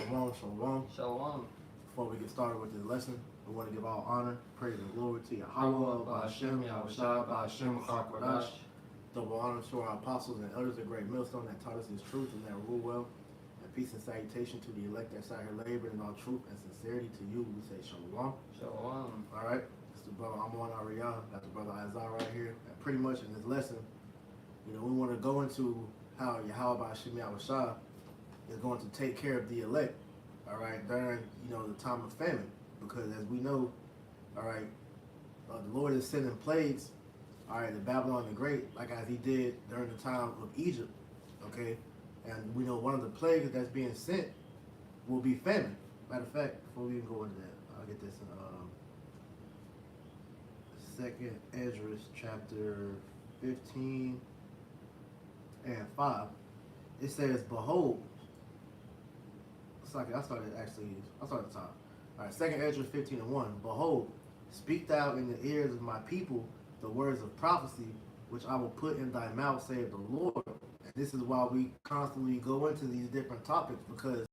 Shalom, shalom. Shalom. Before we get started with this lesson, we want to give all honor, praise, and glory to Yahweh, Ba'ashem, Yahushua, Ba'ashem, Chakwadash. Double honor to our apostles and elders, a great millstone that taught us his truth and that rule well. And peace and salutation to the elect that sat here laboring in all truth and sincerity to you. We say shalom. Shalom. All right. It's the brother Amon Ariyah. Got the brother Isaiah right here. And pretty much in this lesson, we want to go into how Yahweh Ba'ashem, Yahushua is going to take care of the elect, all right, during, the time of famine. Because as we know, all right, the Lord is sending plagues, all right, to Babylon the Great, like as he did during the time of Egypt, okay? And we know one of the plagues that's being sent will be famine. Matter of fact, before we even go into that, I'll get this in Second Esdras chapter 15 and 5. It says, behold, I started at the top. All right, Second Esdras 15 and 1. Behold, speak thou in the ears of my people the words of prophecy, which I will put in thy mouth, saith the Lord. And this is why we constantly go into these different topics, because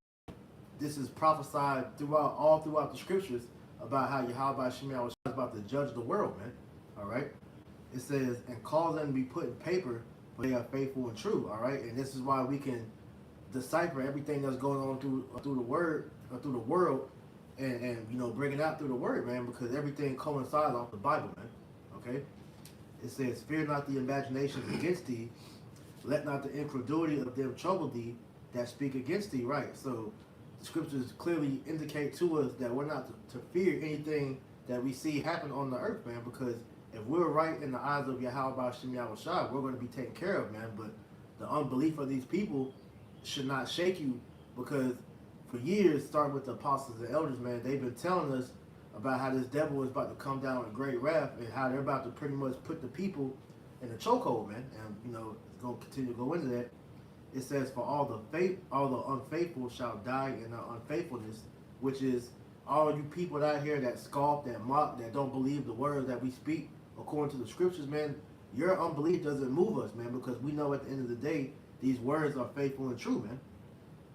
this is prophesied all throughout the scriptures about how Yahweh Shemiah was about to judge the world, man. All right. It says, and cause them to be put in paper, but they are faithful and true. All right. And this is why we can decipher everything that's going on through the word or through the world, and bring it out through the word, man, because everything coincides off the Bible, man. Okay. It says, fear not the imaginations against thee, let not the incredulity of them trouble thee that speak against thee. Right. So the scriptures clearly indicate to us that we're not to fear anything that we see happen on the earth, man, because if we're right in the eyes of Yahweh Ba'ashem Yahushua, we're going to be taken care of, man. But the unbelief of these people should not shake you, because for years, starting with the apostles and elders, man, they've been telling us about how this devil is about to come down with great wrath, and how they're about to pretty much put the people in a chokehold, man. And it's going to continue to go into that. It says, for all the unfaithful shall die in their unfaithfulness, which is all you people out here that scoff, that mock, that don't believe the words that we speak according to the scriptures, man. Your unbelief doesn't move us, man, because we know at the end of the day these words are faithful and true, man.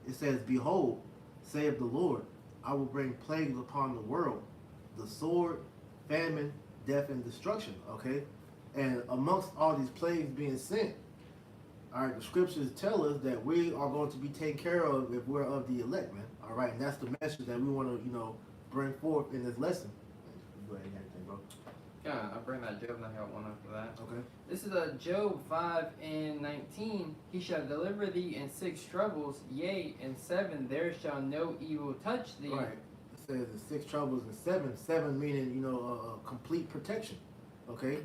It says, behold, saith the Lord, I will bring plagues upon the world, the sword, famine, death, and destruction, okay? And amongst all these plagues being sent, all right, the scriptures tell us that we are going to be taken care of if we're of the elect, man. All right, and that's the message that we want to, bring forth in this lesson. Go ahead, anything, bro. Yeah, I'll bring that Job, and I got one after that. Okay. This is Job 5 and 19. He shall deliver thee in 6 troubles, yea, in 7 there shall no evil touch thee. Right. It says in 6 troubles and 7. 7 meaning, complete protection. Okay?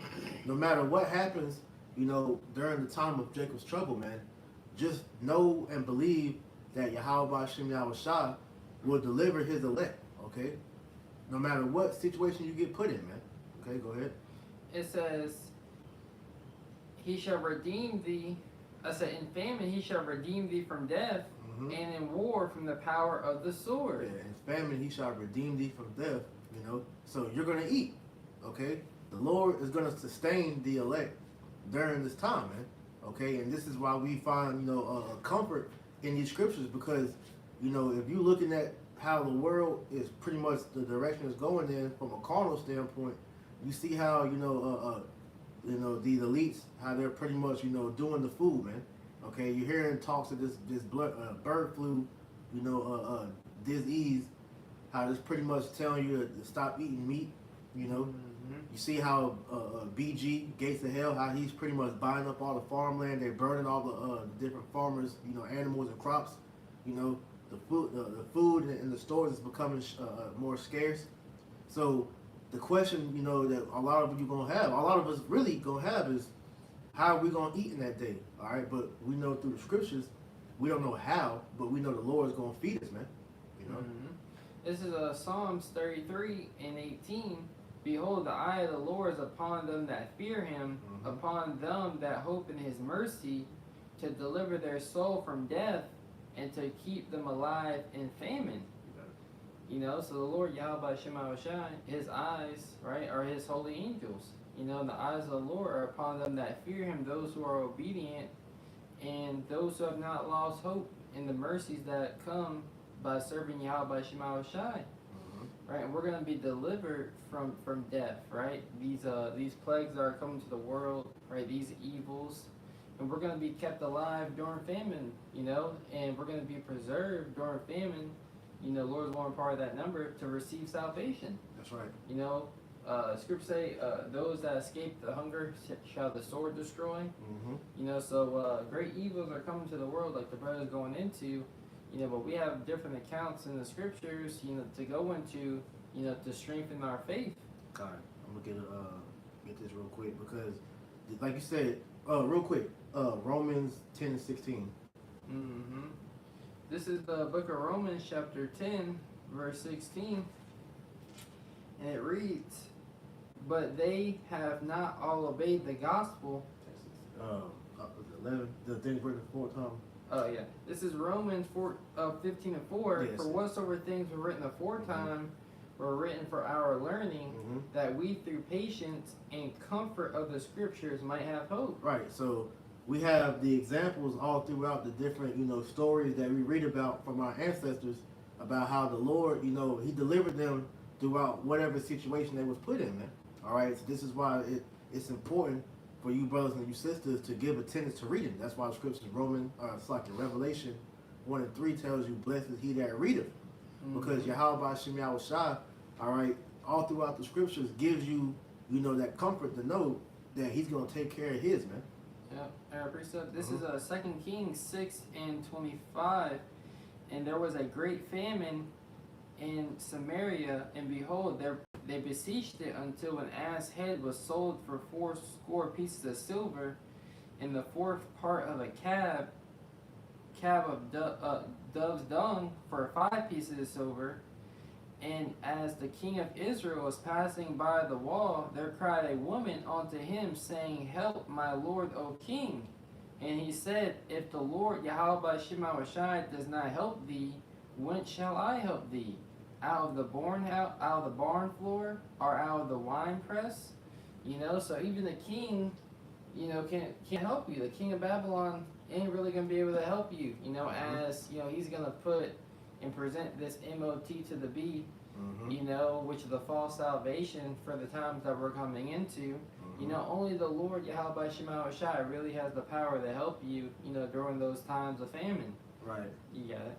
No matter what happens, during the time of Jacob's trouble, man, just know and believe that Yahweh Ba'ashem Yahushua will deliver his elect. Okay? No matter what situation you get put in, man. Okay, go ahead. It says, he shall redeem thee. I said, in famine he shall redeem thee from death, and in war from the power of the sword. Yeah, in famine he shall redeem thee from death, So you're going to eat, okay? The Lord is going to sustain the elect during this time, man, okay? And this is why we find, a comfort in these scriptures, because, if you're looking at how the world is pretty much the direction it's going in from a carnal standpoint, you see how these elites, how they're pretty much doing the food, man. Okay, you're hearing talks of this bird flu, disease, how it's pretty much telling you to stop eating meat. You see how BG Gates of Hell, how he's pretty much buying up all the farmland. They're burning all the different farmers, animals and crops. The food in the stores is becoming more scarce. So the question, that a lot of us really gonna have is, how are we gonna eat in that day? All right, but we know through the scriptures, we don't know how, but we know the Lord is gonna feed us, man. This is Psalms 33 and 18. Behold, the eye of the Lord is upon them that fear him, upon them that hope in his mercy, to deliver their soul from death, and to keep them alive in famine. So the Lord Yahweh Shema Shai, his eyes, right, are his holy angels. The eyes of the Lord are upon them that fear him, those who are obedient, and those who have not lost hope in the mercies that come by serving Yahweh Shema Shai. Right, and we're going to be delivered from death, right? These plagues that are coming to the world, right? These evils, and we're going to be kept alive during famine, and we're going to be preserved during famine. Lord's one part of that number to receive salvation. That's right. Scripture say, those that escape the hunger shall the sword destroy. So great evils are coming to the world, like the brother's going into. But we have different accounts in the scriptures, to go into, to strengthen our faith. God, I'm gonna get this real quick because, like you said, real quick, Romans 10:16. This is the book of Romans, chapter 10, verse 16, and it reads, "But they have not all obeyed the gospel." 11. The things written 4 times. Oh yeah, this is Romans 15 and 4. Yes. For whatsoever things were written aforetime were written for our learning, that we through patience and comfort of the scriptures might have hope. Right. So we have the examples all throughout the different, stories that we read about from our ancestors about how the Lord, He delivered them throughout whatever situation they was put in, man. All right. So this is why it's important for you brothers and you sisters to give attendance to reading. That's why the scriptures Revelation 1 and 3 tells you, "Blessed is he that readeth," because Yahweh Shem Yahushua, all right, all throughout the scriptures gives you, that comfort to know that He's gonna take care of His, man. Yeah, precept. This is 2 Kings 6 and 25, and there was a great famine in Samaria, and behold, they besieged it until an ass head was sold for 80 pieces of silver, and the fourth part of a cab of dove's dung for 5 pieces of silver. And as the king of Israel was passing by the wall, there cried a woman unto him, saying, "Help, my lord, O king." And he said, "If the Lord Yahweh Shema Shai does not help thee, whence shall I help thee? Out of the barn floor, or out of the wine press?" So even the king, can't help you. The king of Babylon ain't really gonna be able to help you. As he's gonna put and present this MOT to the B, which is the false salvation for the times that we're coming into. Only the Lord Yahweh Shema Shai really has the power to help you, during those times of famine. Right. You got it.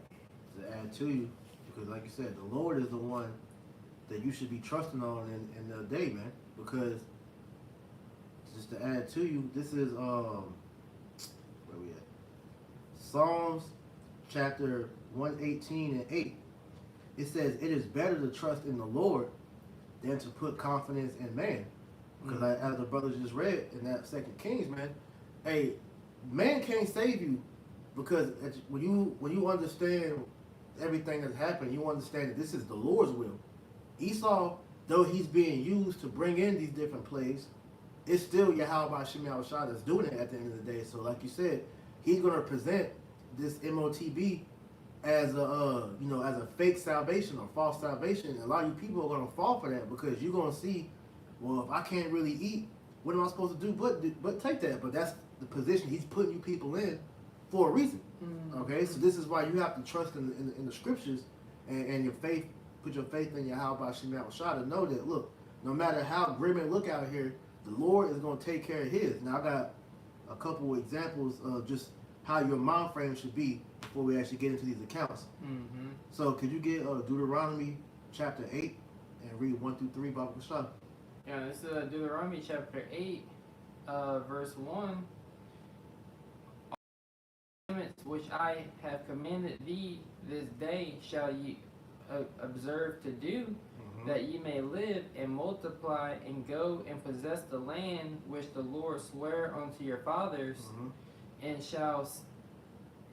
To add to you, because like you said, the Lord is the one that you should be trusting on in the day, man. Because just to add to you, this is where we at? Psalms chapter 118 and 8. It says, "It is better to trust in the Lord than to put confidence in man." Because as the brothers just read in that 2 Kings, man, hey, man can't save you, because when you understand everything that's happened, you understand that this is the Lord's will. Esau, though he's being used to bring in these different plagues, it's still Yahweh Shem Yahushua that's doing it at the end of the day. So like you said, He's going to present this MOTB as a fake salvation or false salvation. And a lot of you people are going to fall for that, because you're going to see, well, if I can't really eat, what am I supposed to do but take that? But that's the position He's putting you people in for a reason. Okay, so this is why you have to trust in the scriptures and your faith. Put your faith in Yahweh Shem Yahushua to know that, look, no matter how grim it look out here, the Lord is going to take care of His. Now I got a couple of examples of just how your mind frame should be before we actually get into these accounts. So could you get Deuteronomy chapter 8 and read 1 through 3, Baba Kashab? Yeah, this is Deuteronomy chapter 8, verse 1. Which I have commanded thee this day shall ye observe to do, that ye may live and multiply and go and possess the land which the Lord sware unto your fathers, and shall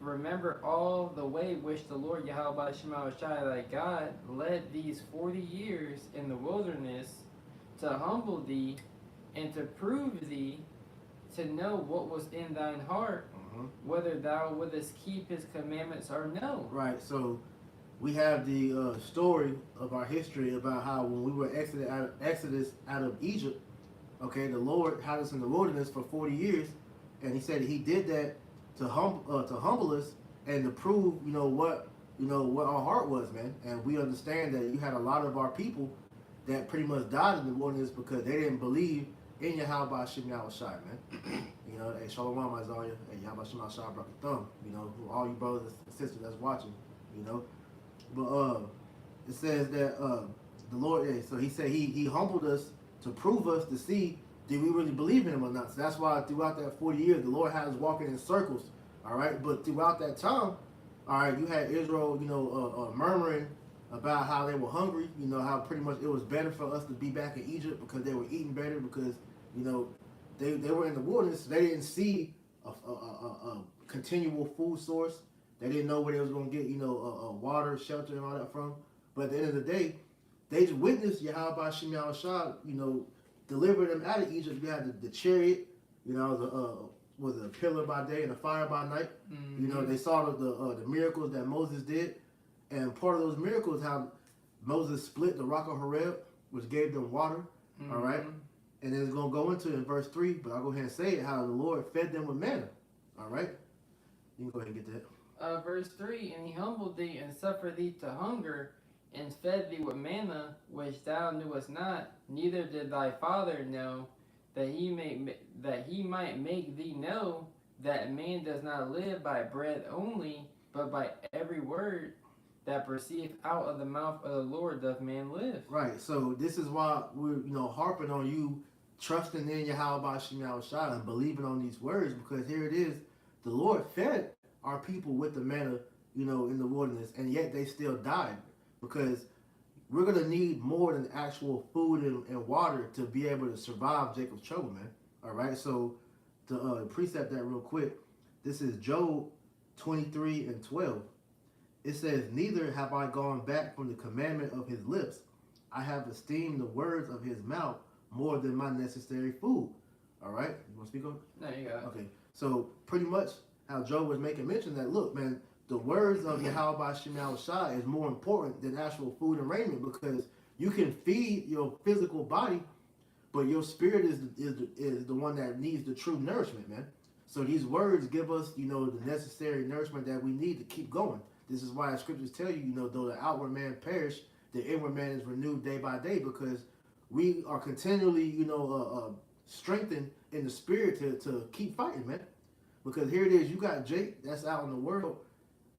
remember all the way which the Lord Yahweh Shema Shai thy God led these 40 years in the wilderness, to humble thee and to prove thee, to know what was in thine heart, whether thou wouldest keep His commandments or no. Right. So we have the story of our history about how when we were exodus out of Egypt, okay, the Lord had us in the wilderness for 40 years, and He said He did that to humble us and to prove, what what our heart was, man. And we understand that you had a lot of our people that pretty much died in the wilderness because they didn't believe in Yahweh Hashem Yahweh Shai, man. Hey, Shalom Isaiah, hey, Yahweh Hashem Yahweh Shai, brought the thumb, all you brothers and sisters that's watching, But it says that the Lord, so he said he humbled us to prove us to see did we really believe in him or not. So that's why throughout that 40 years, the Lord had us walking in circles, all right? But throughout that time, all right, you had Israel, murmuring about how they were hungry, how pretty much it was better for us to be back in Egypt because they were eating better because, they were in the wilderness. They didn't see a continual food source. They didn't know where they was going to get, water, shelter, and all that from. But at the end of the day, they just witnessed Yahweh Shem Yahushua, deliver them out of Egypt. You had the chariot, was a pillar by day and a fire by night. Mm-hmm. They saw the miracles that Moses did. And part of those miracles, how Moses split the rock of Horeb, which gave them water. Mm-hmm. All right. And then it's going to go into it in verse 3, but I'll go ahead and say it, how the Lord fed them with manna. All right? You can go ahead and get that. Verse 3, and he humbled thee and suffered thee to hunger and fed thee with manna, which thou knewest not, neither did thy father know, that he might make thee know that man does not live by bread only, but by every word that proceedeth out of the mouth of the Lord doth man live. Right. So this is why we're harping on you trusting in Yahweh Shem Yahushua and believing on these words, because here it is, the Lord fed our people with the manna, in the wilderness, and yet they still died, because we're going to need more than actual food and water to be able to survive Jacob's trouble, man. All right. So to precept that real quick, this is Job 23:12. It says, neither have I gone back from the commandment of his lips. I have esteemed the words of his mouth more than my necessary food. All right? You want to speak on it? No, you got it. Okay. So pretty much how Job was making mention that, look, man, the words of Yahweh Shem Yahushua is more important than actual food and raiment, because you can feed your physical body, but your spirit is the one that needs the true nourishment, man. So these words give us, the necessary nourishment that we need to keep going. This is why the scriptures tell you, though the outward man perish, the inward man is renewed day by day, because we are continually, strengthened in the spirit to keep fighting, man. Because here it is, you got Jake that's out in the world.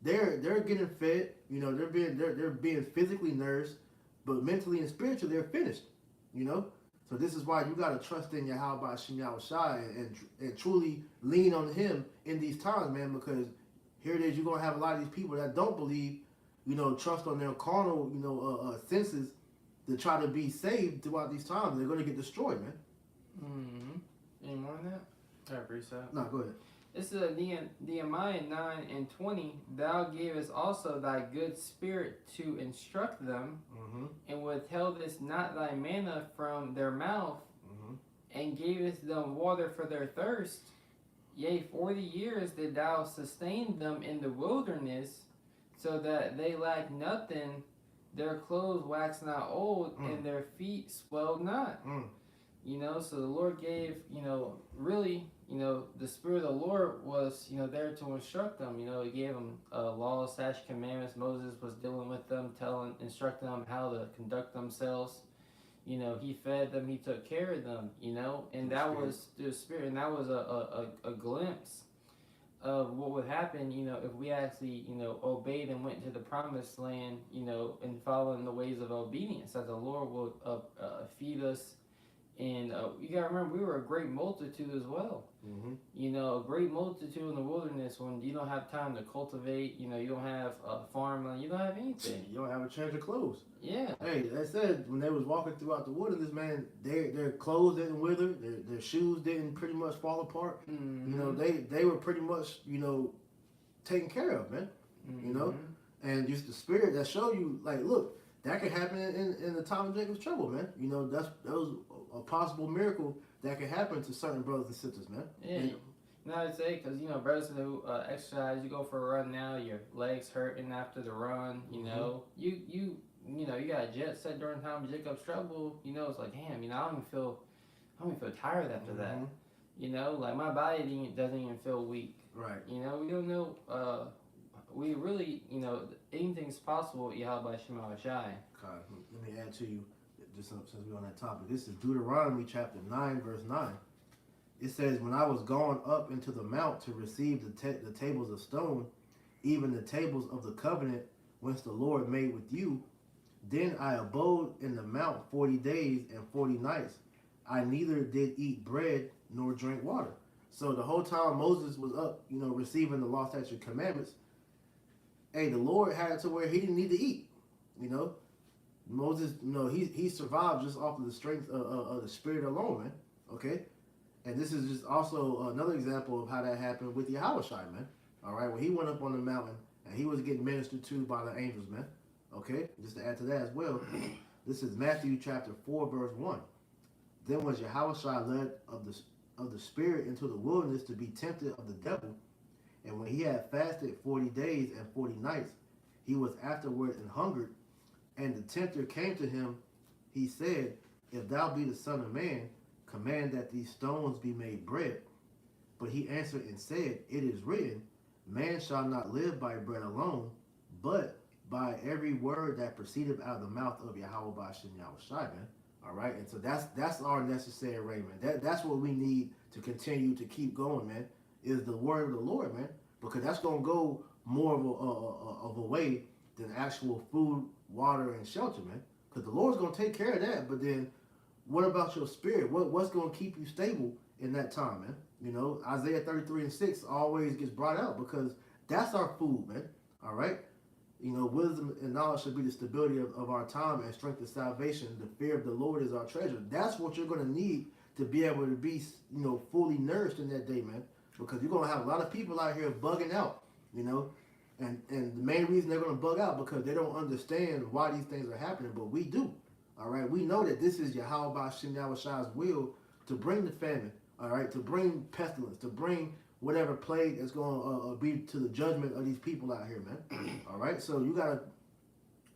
They're getting fed, they're being physically nourished, but mentally and spiritually they're finished, So this is why you gotta trust in Yahweh Shem Yahushua and truly lean on him in these times, man, because here it is, you're going to have a lot of these people that don't believe, trust on their carnal, senses to try to be saved throughout these times. They're going to get destroyed, man. Mm-hmm. Any more than that? I appreciate it. No, go ahead. This is Nehemiah 9:20. Thou gavest also thy good spirit to instruct them, and withheldest not thy manna from their mouth, and gavest them water for their thirst. Yea, 40 years did thou sustain them in the wilderness, so that they lacked nothing. Their clothes waxed not old, and their feet swelled not. So the Lord gave, really, the Spirit of the Lord was, there to instruct them. He gave them laws, statutes, commandments. Moses was dealing with them, instructing them how to conduct themselves. He fed them, he took care of them, and that was the Spirit, and that was a glimpse of what would happen, if we actually, obeyed and went to the promised land, and following the ways of obedience, that the Lord will feed us. And you gotta remember, we were a great multitude as well. A great multitude in the wilderness, when you don't have time to cultivate, you don't have farmland, you don't have anything. You don't have a change of clothes. Yeah. Hey, they said when they was walking throughout the wilderness, man, their clothes didn't wither, their shoes didn't pretty much fall apart. They were pretty much, taken care of, man. And just the spirit that show you, like, look, that could happen in the time of Jacob's trouble, man. That was a possible miracle that could happen to certain brothers and sisters, man. Yeah. I'd say, because, brothers who exercise, you go for a run now, your legs hurting after the run, you got a jet set during the time of Jacob's trouble, it's like, damn, I don't even feel tired after that. Like, my body doesn't even feel weak. Right. We don't know we really, anything's possible. Yahweh Shema Shai. God, let me add to you, just since we're on that topic. This is Deuteronomy chapter 9, verse 9. It says, when I was gone up into the mount to receive the tables of stone, even the tables of the covenant which the Lord made with you, then I abode in the mount 40 days and 40 nights. I neither did eat bread nor drink water. So the whole time Moses was up, receiving the law, statute, commandments, hey, the Lord had it to where he didn't need to eat. Moses, he survived just off of the strength of the Spirit alone, man. Okay? And this is just also another example of how that happened with Yahushua, man. All right? When he went up on the mountain and he was getting ministered to by the angels, man. Okay? Just to add to that as well, this is Matthew chapter 4, verse 1. Then was Yahushua led of the Spirit into the wilderness to be tempted of the devil. And when he had fasted 40 days and 40 nights, he was afterward and hungered. And the tempter came to him. He said, if thou be the Son of Man, command that these stones be made bread. But he answered and said, it is written, man shall not live by bread alone, but by every word that proceedeth out of the mouth of Yahweh B'Shem Yahushai, man. All right, and so that's our necessary raiment. That's what we need to continue to keep going, man. Is the word of the Lord, man, because that's gonna go more of a way than actual food, water, and shelter, man. Because the Lord's gonna take care of that. But then, what about your spirit? What's gonna keep you stable in that time, man? Isaiah 33:6 always gets brought out because that's our food, man. All right. Wisdom and knowledge should be the stability of our time and strength of salvation. The fear of the Lord is our treasure. That's what you're going to need to be able to be, fully nourished in that day, man. Because you're going to have a lot of people out here bugging out, and the main reason they're going to bug out because they don't understand why these things are happening, but we do. All right, we know that this is Yahweh B'Shem Yahushua's will to bring the famine, all right, to bring pestilence, to bring whatever plague that's going to be to the judgment of these people out here, man. All right? So you got to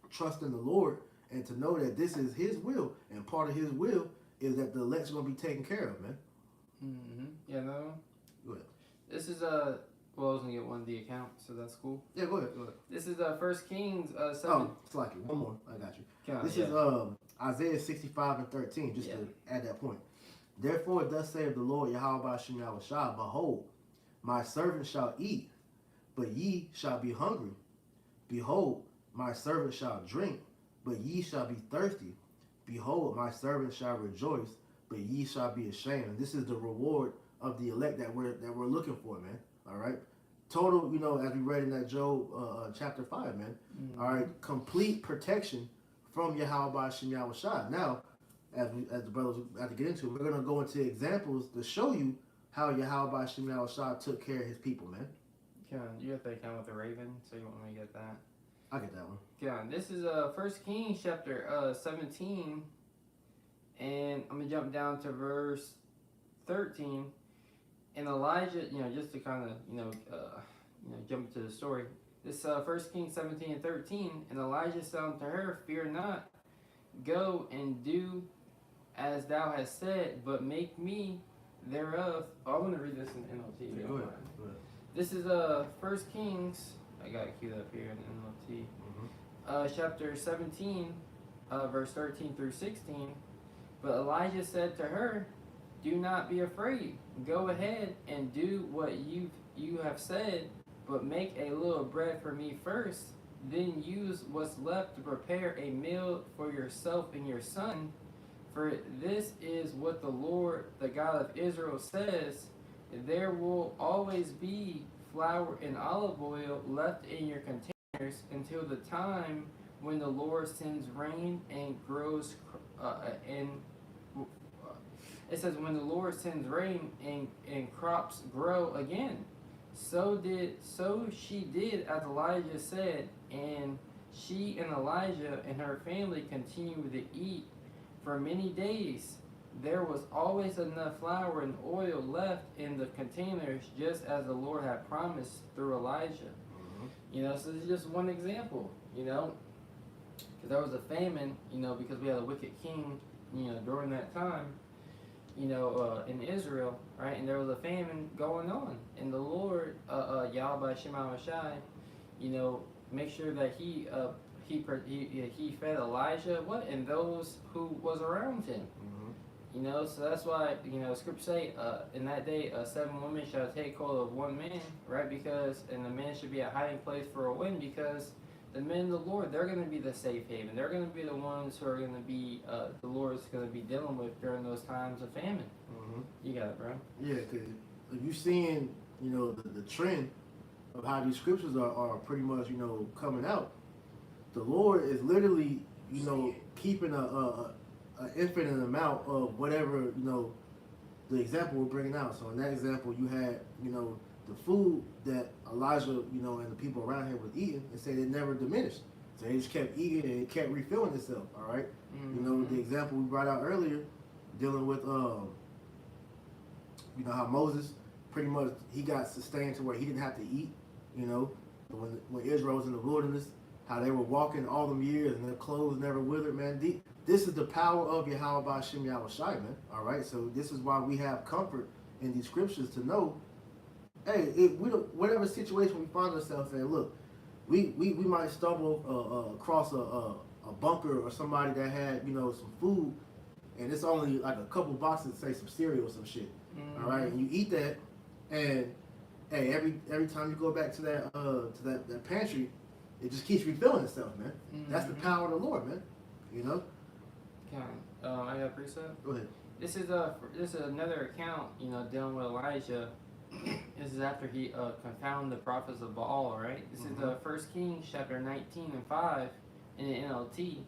trust in the Lord and to know that this is his will. And part of his will is that the elect's going to be taken care of, man. Mm-hmm. Yeah, no. Go ahead. This is, well, I was going to get one of the account, so that's cool. Yeah, go ahead. This is 1 Kings 7. Oh, it's like it. One more. I got you. This is Isaiah 65 and 13, just to add that point. Therefore, thus saith the Lord, Yahweh B'Shem Yahushua, behold, my servant shall eat, but ye shall be hungry. Behold, my servant shall drink, but ye shall be thirsty. Behold, my servant shall rejoice, but ye shall be ashamed. And this is the reward of the elect that we're looking for, man. All right, total, as we read in that Job chapter 5, man. Mm-hmm. All right, complete protection from Yahweh B'Shem Yahushua. Now, as the brothers have to get into, we're gonna go into examples to show you how Yahweh B'Shem Yahushua took care of his people, man. You have to account with the raven, so you want me to get that? I get that one. This is 1 Kings chapter 17, and I'm gonna jump down to verse 13. And Elijah, just to kind of, jump into the story. This 1 Kings 17 and 13, and Elijah said unto her, fear not, go and do as thou hast said, but make me thereof. I want to read this in NLT. Yeah, go ahead. This is 1 Kings. I got it queued up here in NLT. Mm-hmm. Chapter 17, verse 13 through 16. But Elijah said to her, do not be afraid. Go ahead and do what you have said, but make a little bread for me first. Then use what's left to prepare a meal for yourself and your son. For this is what the Lord, the God of Israel, says. There will always be flour and olive oil left in your containers until the time when the Lord sends rain and grows it says when the Lord sends rain and crops grow again. So she did as Elijah said, and she and Elijah and her family continued to eat for many days. There was always enough flour and oil left in the containers, just as the Lord had promised through Elijah. Mm-hmm. So this is just one example, because there was a famine, because we had a wicked king, during that time, in Israel, right? And there was a famine going on. And the Lord, Yahweh B'Shem Yahushai, make sure that he fed Elijah and those who was around him. So that's why scripture say in that day 7 women shall take hold of one man, right? And the man should be a hiding place for a wind, because the men of the Lord, they're going to be the safe haven. They're going to be the ones who are going to be the Lord's going to be dealing with during those times of famine. You got it, bro. Yeah, because if you're seeing the trend of how these scriptures are pretty much coming out, the Lord is literally keeping a infinite amount of whatever the example we're bringing out. So in that example, you had the food that Elijah and the people around him was eating, and said it never diminished. So they just kept eating and it kept refilling itself. All right. The example we brought out earlier, dealing with how Moses pretty much he got sustained to where he didn't have to eat. When Israel was in the wilderness, how they were walking all them years and their clothes never withered, man. This is the power of Yahweh B'Shem Yahushai, man. All right, so this is why we have comfort in these scriptures to know, hey, whatever situation we find ourselves in, look, we might stumble across a bunker or somebody that had some food, and it's only like a couple boxes, say some cereal or some shit. All right, and you eat that, and hey, every time you go back to that pantry, it just keeps refilling itself, man. That's the power of the Lord, man. I got a precept. Go ahead. This is another account, dealing with Elijah. This is after he confounded the prophets of Baal, right? This is the 1 Kings chapter 19 and 5 in the NLT.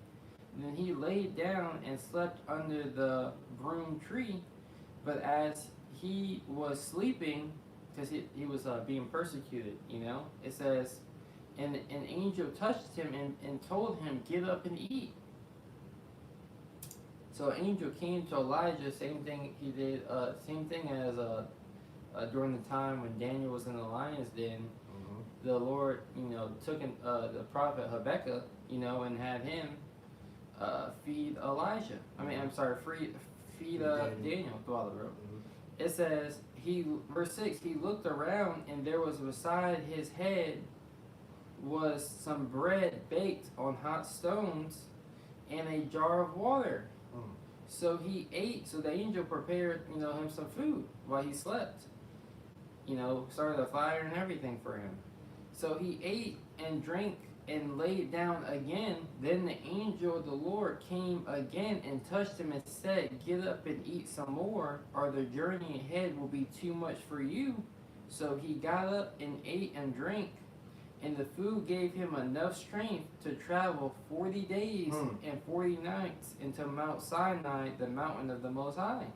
And then he laid down and slept under the broom tree, but as he was sleeping, because he was being persecuted, it says, and an angel touched him and told him, get up and eat. So an angel came to Elijah, same thing he did, same thing as during the time when Daniel was in the lion's den. The Lord, took the prophet Habakkuk, and had him feed Elijah. Feed Daniel throughout the road. It says, verse 6, he looked around, and there was beside his head was some bread baked on hot stones and a jar of water. So he ate. So the angel prepared, him some food while he slept. Started a fire and everything for him. So he ate and drank and laid down again. Then the angel of the Lord came again and touched him and said, get up and eat some more, or the journey ahead will be too much for you. So he got up and ate and drank, and the food gave him enough strength to travel 40 days and 40 nights into Mount Sinai, the mountain of the Most High.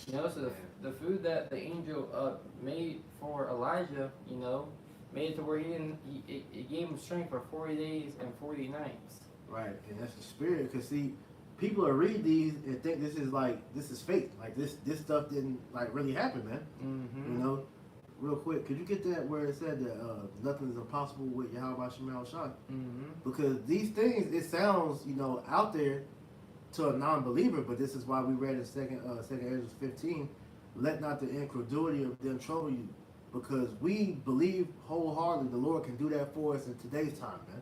So the food that the angel made for Elijah, made it to where it gave him strength for 40 days and 40 nights. Right, and that's the spirit. Because see, people will read these and think this is fake. Like this stuff didn't really happen, man. Real quick, could you get that where it said that nothing is impossible with Yahweh B'Shem Yahushai? Because these things, it sounds out there to a non-believer, but this is why we read in second Ezra 15, let not the incredulity of them trouble you, because we believe wholeheartedly the Lord can do that for us in today's time, man.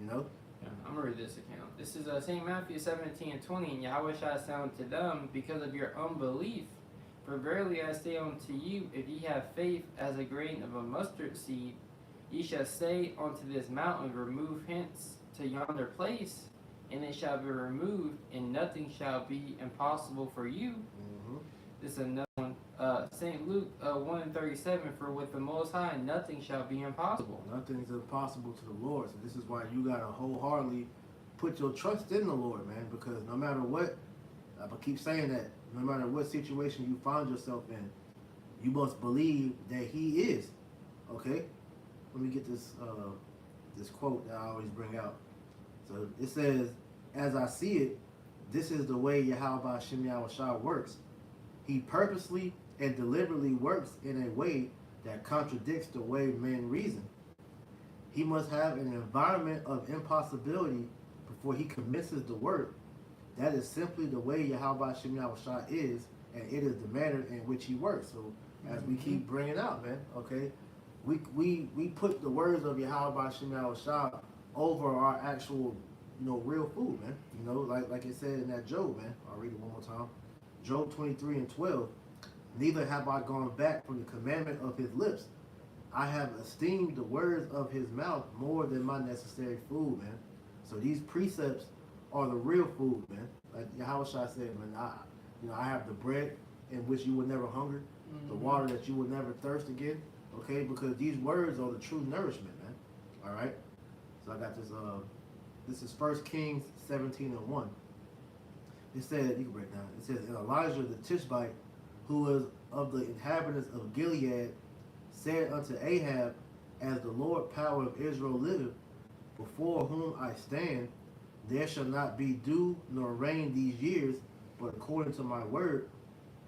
Yeah, I'm gonna read this account. This is St. Matthew 17 and 20, and Yahweh shall say unto them, because of your unbelief, for verily I say unto you, if ye have faith as a grain of a mustard seed, ye shall say unto this mountain, remove hence to yonder place, and it shall be removed, and nothing shall be impossible for you. This is another one. St. Luke 1 and 37, for with the Most High nothing shall be impossible. Nothing is impossible to the Lord. So this is why you gotta wholeheartedly put your trust in the Lord, man, because no matter what, I keep saying that, no matter what situation you find yourself in, you must believe that He is. Okay? Let me get this quote that I always bring out. So it says, as I see it, this is the way Yahweh B'Shem Yahushai works. He purposely and deliberately works in a way that contradicts the way men reason. He must have an environment of impossibility before he commences the work. That is simply the way Yahweh B'Shem Yahushai is, and it is the manner in which he works. So as we keep bringing out, man, okay, we put the words of Yahweh Shema Shah over our actual, real food, man. Like it said in that Job, man. I'll read it one more time. Job 23:12. Neither have I gone back from the commandment of his lips. I have esteemed the words of his mouth more than my necessary food, man. So these precepts are the real food, man. Like Yahweh Shah said, man, I have the bread in which you will never hunger, the water that you will never thirst again. Okay, because these words are the true nourishment, man. All right. So I got this. This is 1 Kings 17:1. It said, you can break it down. It says, and Elijah the Tishbite, who was of the inhabitants of Gilead, said unto Ahab, as the Lord power of Israel liveth, before whom I stand, there shall not be dew nor rain these years, but according to my word.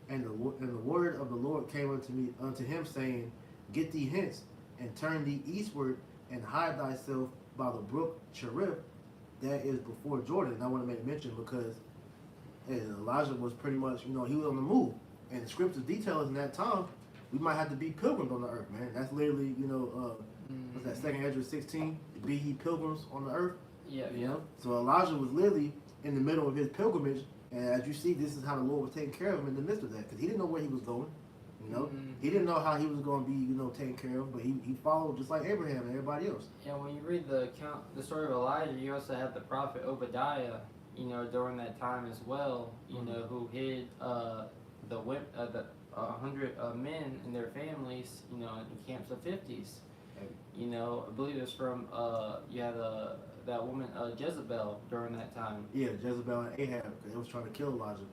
And the word of the Lord came unto him, saying, Get thee hence, and turn thee eastward, and hide thyself by the brook Cherith, that is before Jordan. And I want to make mention because Elijah was pretty much, he was on the move. And the scriptures detail us in that time, we might have to be pilgrims on the earth, man. That's literally, what's that, 2nd Ezra 16? Be ye pilgrims on the earth. Yeah, So Elijah was literally in the middle of his pilgrimage, and as you see, this is how the Lord was taking care of him in the midst of that, because he didn't know where he was going. He didn't know how he was going to be, taken care of, but he followed just like Abraham and everybody else. Yeah, when you read the story of Elijah, you also have the prophet Obadiah, during that time as well, who hid the 100 men and their families, in camps of 50s. I believe it's from you had that woman Jezebel during that time. Yeah, Jezebel and Ahab, because they was trying to kill Elijah.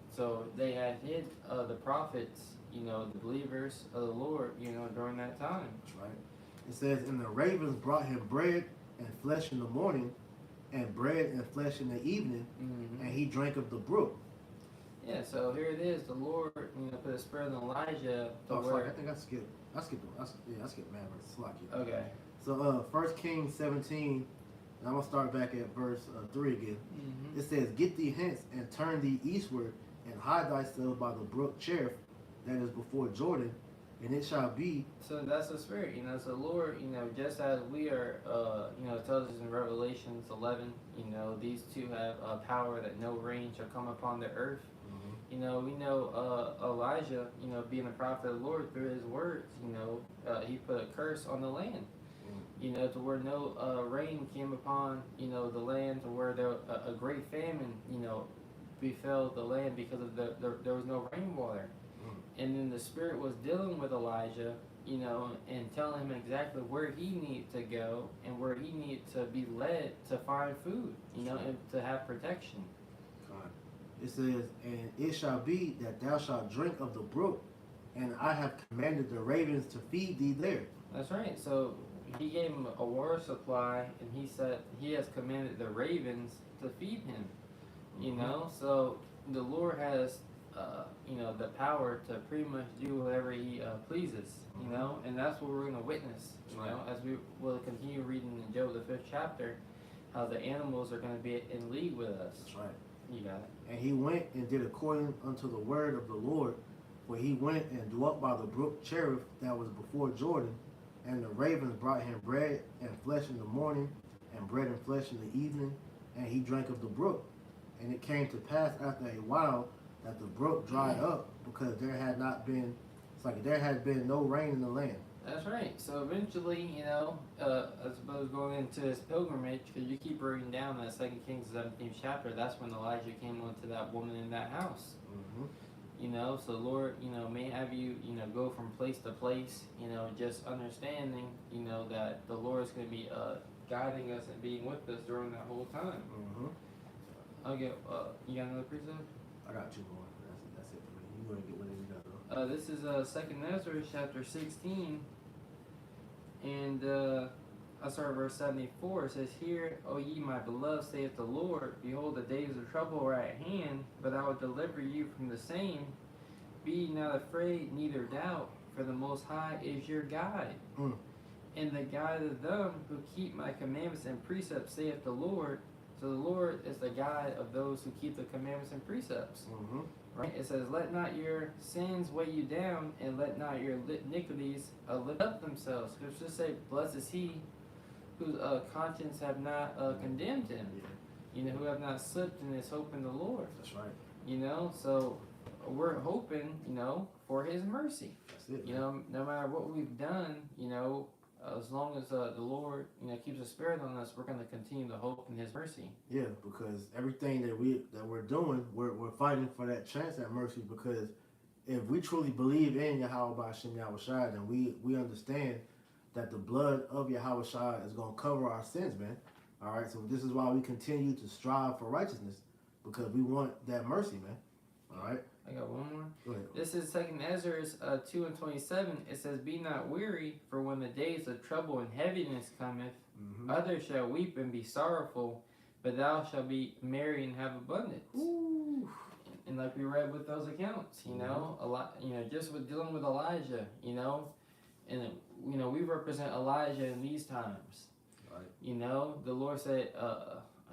So they had hid the prophets, the believers of the Lord, during that time. That's right. It says, and the ravens brought him bread and flesh in the morning, and bread and flesh in the evening, and he drank of the brook. Yeah, so here it is. The Lord, put a spirit in Elijah. Sorry, I think I skipped Maverick. Okay. So 1 Kings 17, and I'm going to start back at verse 3 again. It says, Get thee hence, and turn thee eastward, and hide thyself by the brook Cherith, that is before Jordan, and it shall be. So that's the spirit, so Lord, just as we are, tells us in Revelations 11, these two have power that no rain shall come upon the earth. We know Elijah, being a prophet of the Lord through his words, he put a curse on the land, to where no rain came upon, the land, to where there a great famine, befell the land because of there was no rainwater. And then the Spirit was dealing with Elijah, and telling him exactly where he needed to go and where he needed to be led to find food, and to have protection. It says, and it shall be that thou shalt drink of the brook, and I have commanded the ravens to feed thee there. That's right. So he gave him a water supply, and he said he has commanded the ravens to feed him. So the Lord has, the power to pretty much do whatever he pleases, and that's what we're going to witness, as we will continue reading in Job, the 5th chapter, how the animals are going to be in league with us. That's right. You got it. And he went and did according unto the word of the Lord, for he went and dwelt by the brook Cherith that was before Jordan, and the ravens brought him bread and flesh in the morning, and bread and flesh in the evening, and he drank of the brook. And it came to pass after a while that the brook dried up, because there had been no rain in the land. That's right. So eventually, I suppose going into his pilgrimage, because you keep reading down that 2 Kings 17th chapter, that's when Elijah came onto that woman in that house. So Lord, may have you, go from place to place, just understanding, that the Lord is going to be guiding us and being with us during that whole time. Okay, you got another precept? I got 2 more. That's it for me. You want to get whatever you got, though. This is 2nd Ezra chapter 16, and I start verse 74. It says, Hear, O ye my beloved, saith the Lord, behold, the days of trouble are at hand, but I will deliver you from the same. Be ye not afraid, neither doubt, for the Most High is your guide. And the guide of them who keep my commandments and precepts, saith the Lord, So the Lord is the guide of those who keep the commandments and precepts. Mm-hmm. Right? It says, "Let not your sins weigh you down, and let not your iniquities lift up themselves." Scripture say, "Blessed is he whose conscience have not condemned him." Yeah. You know, who have not slipped in his hope in the Lord. That's right. You know, so we're hoping, you know, for his mercy. That's it. You Man. know, no matter what we've done, you know, as long as the Lord, you know, keeps a spirit on us, we're going to continue to hope in his mercy. Yeah, because everything that we're doing, we're fighting for that chance at mercy. Because if we truly believe in Yahweh Ba'Shem Yahushua, then we understand that the blood of Yahushua is going to cover our sins, man. All right, so this is why we continue to strive for righteousness, because we want that mercy, man. All right. I got one more. Go ahead. This is 2 Ezra 2:27. It says, "Be not weary, for when the days of trouble and heaviness cometh, Mm-hmm. others shall weep and be sorrowful, but thou shalt be merry and have abundance." Ooh. And like we read with those accounts, you know, a lot, you know, just with dealing with Elijah, you know, and you know, we represent Elijah in these times. Right. You know, the Lord said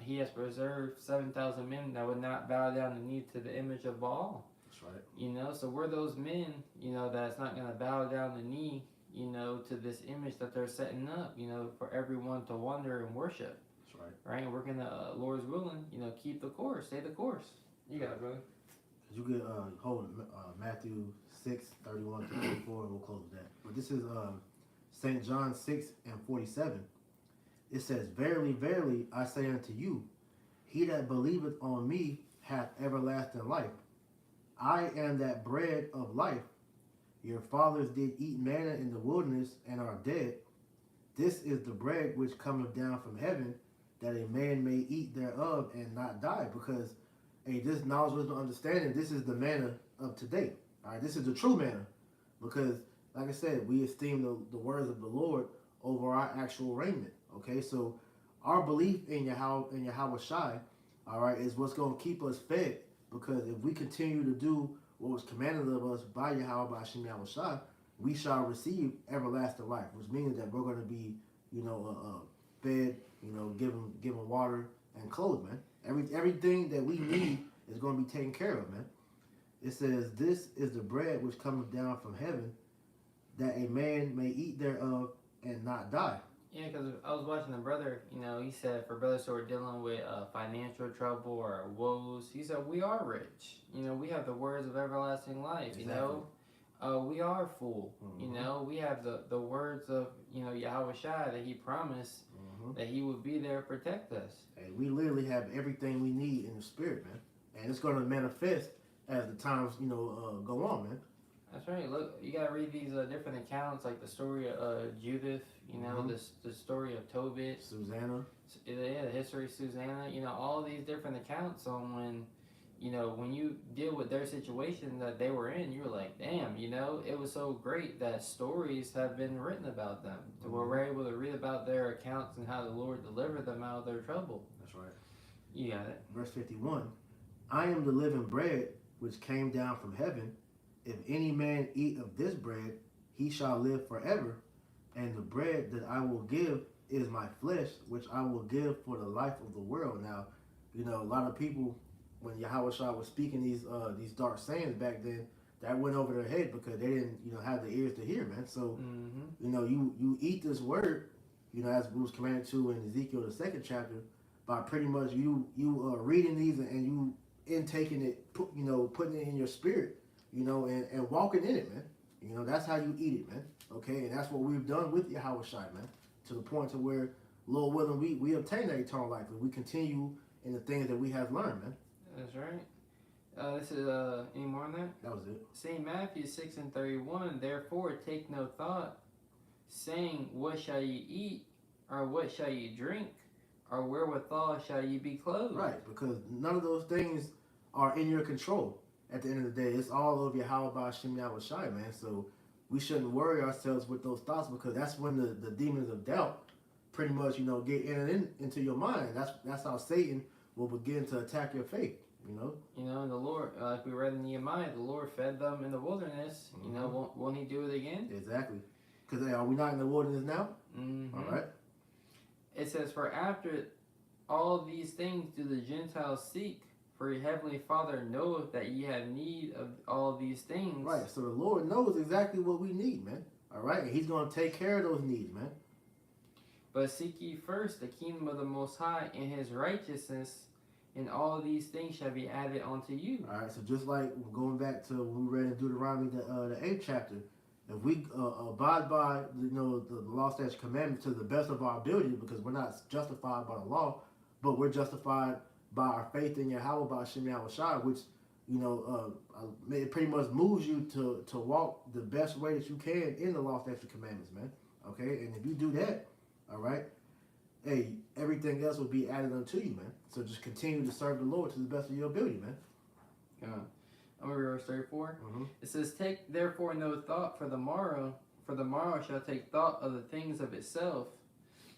he has preserved 7,000 men that would not bow down the knee to the image of Baal. That's right. You know, so we're those men, you know, that's not going to bow down the knee, you know, to this image that they're setting up, you know, for everyone to wonder and worship. That's right. Right? And we're going to, Lord's willing, you know, keep the course, stay the course. You got it, brother. You could hold Matthew 6:31 to 34, and we'll close with that. But this is St. John 6:47. It says, "Verily, verily, I say unto you, he that believeth on me hath everlasting life. I am that bread of life. Your fathers did eat manna in the wilderness and are dead. This is the bread which cometh down from heaven, that a man may eat thereof and not die." Because this knowledge, wisdom, understanding, this is the manna of today. All right, this is the true manna. Because, like I said, we esteem the words of the Lord over our actual raiment. Okay, so our belief in Yahweh Shai, all right, is what's going to keep us fed. Because if we continue to do what was commanded of us by Yahweh Ba'Shem Yahushua, we shall receive everlasting life, which means that we're going to be, you know, fed, you know, given water and clothes, man. Everything that we need is going to be taken care of, man. It says, "This is the bread which cometh down from heaven, that a man may eat thereof and not die." Yeah, because I was watching a brother, you know, he said for brothers who are dealing with financial trouble or woes, he said, we are rich. You know, we have the words of everlasting life, Exactly. you know. We are full, you Mm-hmm. know. We have the words of, you know, Yahweh Shai that he promised that he would be there to protect us. And we literally have everything we need in the spirit, man. And it's going to manifest as the times, you know, go on, man. That's right. Look, you gotta read these different accounts, like the story of Judith. You know, Mhm. the story of Tobit. Susanna. Yeah, the history of Susanna. You know, all these different accounts on when, you know, when you deal with their situation that they were in, you're like, damn. You know, it was so great that stories have been written about them, to where we're able to read about their accounts and how the Lord delivered them out of their trouble. That's right. You got it. Verse 51. "I am the living bread which came down from heaven. If any man eat of this bread, he shall live forever. And the bread that I will give is my flesh, which I will give for the life of the world." Now, you know, a lot of people, when Yahweh Shah was speaking these dark sayings back then, that went over their head because they didn't, you know, have the ears to hear, man. So, you know, you eat this word, you know, as it was commanded to in Ezekiel the 2nd chapter, by pretty much you reading these and you intaking it, putting it in your spirit, you know, and walking in it, man. You know, that's how you eat it, man. Okay, and that's what we've done with Yahweh Shai, man. To the point to where, Lord willing, we obtain that eternal life and we continue in the things that we have learned, man. That's right. This is any more on that? That was it. St. Matthew 6:31. "Therefore take no thought, saying, what shall ye eat, or what shall ye drink, or wherewithal shall ye be clothed?" Right, because none of those things are in your control. At the end of the day, it's all of Yahweh Ba'Shem Yahweh Shai, man. So we shouldn't worry ourselves with those thoughts, because that's when the demons of doubt pretty much, you know, get into your mind. That's how Satan will begin to attack your faith, you know. You know, and the Lord, like we read in Nehemiah, the Lord fed them in the wilderness. You know, won't he do it again? Exactly. Because are we not in the wilderness now? Mm-hmm. All right. It says, "For after all these things do the Gentiles seek, for your heavenly Father knoweth that ye have need of all these things. Right. So the Lord knows exactly what we need, man. All right. And he's going to take care of those needs, man. But seek ye first the kingdom of the Most High and his righteousness, and all these things shall be added unto you. All right. So just like going back to when we read in Deuteronomy, the 8th chapter, if we abide by the law, statutes, commandments to the best of our ability, because we're not justified by the law, but we're justified by our faith in Yahweh, by Shem Yahushua, which it pretty much moves you to walk the best way that you can in the law, statutes, commandments, man. Okay, and if you do that, all right, hey, everything else will be added unto you, man. So just continue to serve the Lord to the best of your ability, man. Yeah. I'm going to read verse 34. Mm-hmm. It says, take therefore no thought for the morrow shall take thought of the things of itself.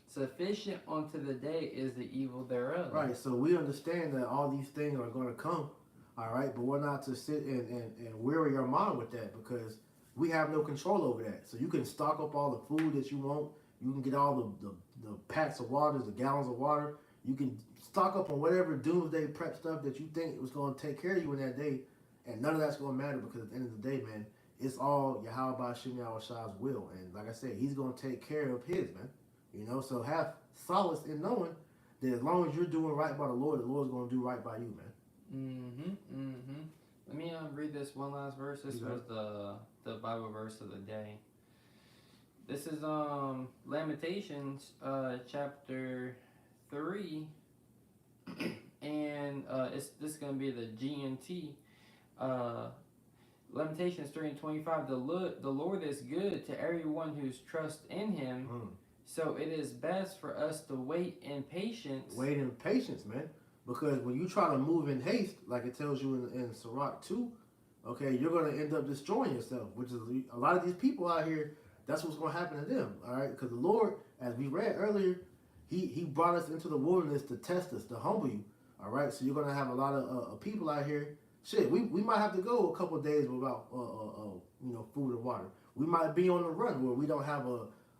Sufficient unto the day is the evil thereof. Right, so we understand that all these things are going to come, all right, but we're not to sit and weary our mind with that, because we have no control over that. So you can stock up all the food that you want. You can get all the packs of water, the gallons of water. You can stock up on whatever doomsday prep stuff that you think was going to take care of you in that day. And none of that's going to matter, because at the end of the day, man, it's all Yahweh Shem Yahushua's will. And like I said, he's going to take care of his, man. So have solace in knowing that as long as you're doing right by the Lord's going to do right by you, man. Let me read this one last verse. This was the Bible verse of the day. This is Lamentations chapter 3. And this is going to be the GNT. Lamentations 3:25. The Lord is good to everyone who's trust in him. So it is best for us to wait in patience. Wait in patience, man. Because when you try to move in haste, like it tells you in Sirach 2, okay, you're going to end up destroying yourself, which is a lot of these people out here, that's what's going to happen to them, all right? Because the Lord, as we read earlier, he brought us into the wilderness to test us, to humble you, all right? So you're going to have a lot of people out here. Shit, we might have to go a couple of days without food and water. We might be on the run where we don't have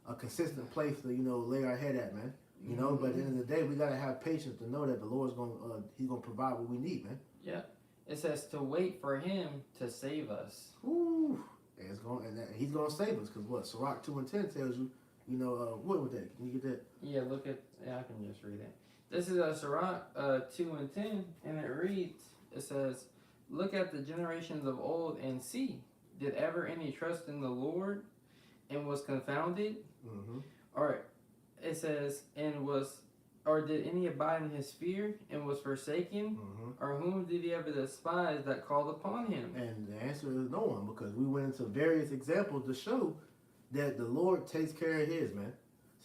a consistent place to lay our head at, man. But at the end of the day, we gotta have patience to know that the Lord's he's gonna provide what we need, man. Yeah, it says to wait for him to save us. Ooh, and he's gonna save us, because what Sirach 2:10 tells you. What would that? Can you get that? Yeah, I can just read it. This is Sirach 2:10, and it reads. It says, "Look at the generations of old and see, did ever any trust in the Lord, and was confounded?" Mm-hmm. Or it says, or did any abide in his fear and was forsaken? Mm-hmm. Or whom did he ever despise that called upon him? And the answer is no one, because we went into various examples to show that the Lord takes care of his, man.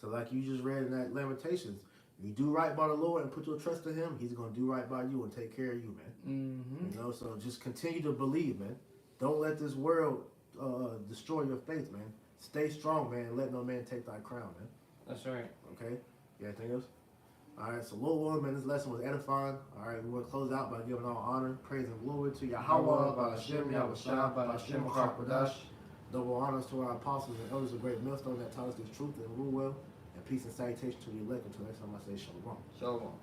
So like you just read in that Lamentations, if you do right by the Lord and put your trust in him, he's going to do right by you and take care of you, man. Mm-hmm. So just continue to believe, man. Don't let this world destroy your faith, man. Stay strong, man, and let no man take thy crown, man. That's right. Okay? You got anything else? All right, so Lord willing, man, this lesson was edifying. All right, we want to close out by giving all honor, praise, and glory to Yahweh, by Hashem, Yahushua, by Hashem, Karpadash. Double honors to our apostles and elders of great millstone that taught us this truth and rule well. And peace and salutation to the elect until next time I say shalom. Shalom.